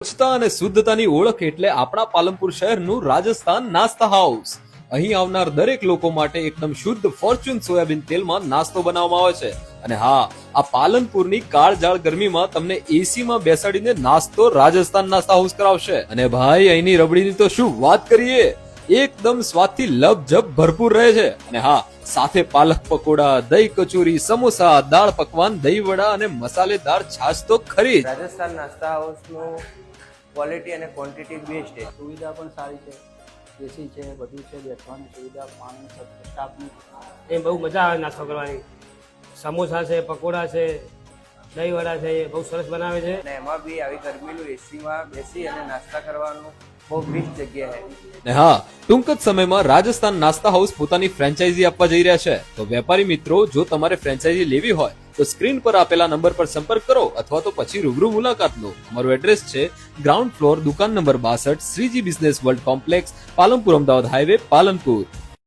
સ્વચ્છતા અને શુદ્ધતાની ઓળખ એટલે આપણા પાલનપુર શહેરનું રાજસ્થાન નાસ્તા હાઉસ. અહીં આવનાર દરેક લોકો માટે એકદમ શુદ્ધ ફોર્ચ્યુન સોયાબીન તેલમાં નાસ્તો બનાવવામાં આવે છે. અને હા, આ પાલનપુરની કાળઝાળ ગરમીમાં તમને એસી માં બેસાડીને નાસ્તો રાજસ્થાન નાસ્તા હાઉસ કરાવશે. અને ભાઈ, અહીંની રબડીની તો શું વાત કરીએ, એકદમ સ્વાદથી લપઝપ ભરપૂર રહે છે. અને હા, સાથે પાલક પકોડા, દહીં કચોરી, સમોસા, દાળ પકવાન, દહીં વડા અને મસાલેદાર છાશ તો ખરી જ. રાજસ્થાન નાસ્તા હાઉસનું ક્વોલિટી અને ક્વોન્ટિટી બેસ્ટ છે. સુવિધા પણ સારી છે, એસી છે, બધું છે, બેસવાની સુવિધા, પાણી, સ્ટાફની. એ બહુ મજા આવે નાસ્તો કરવાની. સમોસા છે, પકોડા છે, દહીં વડા છે, એ બહુ સરસ બનાવે છે. અને એમાં બી આવી ગરમીનું એસીમાં બેસી અને નાસ્તા કરવાનું બહુ બેસ્ટ જગ્યા છે. ને હા, ટૂંક જ સમયમાં રાજસ્થાન નાસ્તા હાઉસ પોતાની ફ્રેન્ચાઇઝી આપવા જઈ રહ્યા છે. તો વેપારી મિત્રો, જો તમારે ફ્રેન્ચાઇઝી લેવી હોય તો સ્ક્રીન પર આપેલા નંબર પર સંપર્ક કરો અથવા તો પછી રૂબરૂ મુલાકાત લો. અમારું એડ્રેસ છે ગ્રાઉન્ડ ફ્લોર, દુકાન number 62, Shriji business world complex, Palanpur Ahmedabad highway, Palanpur.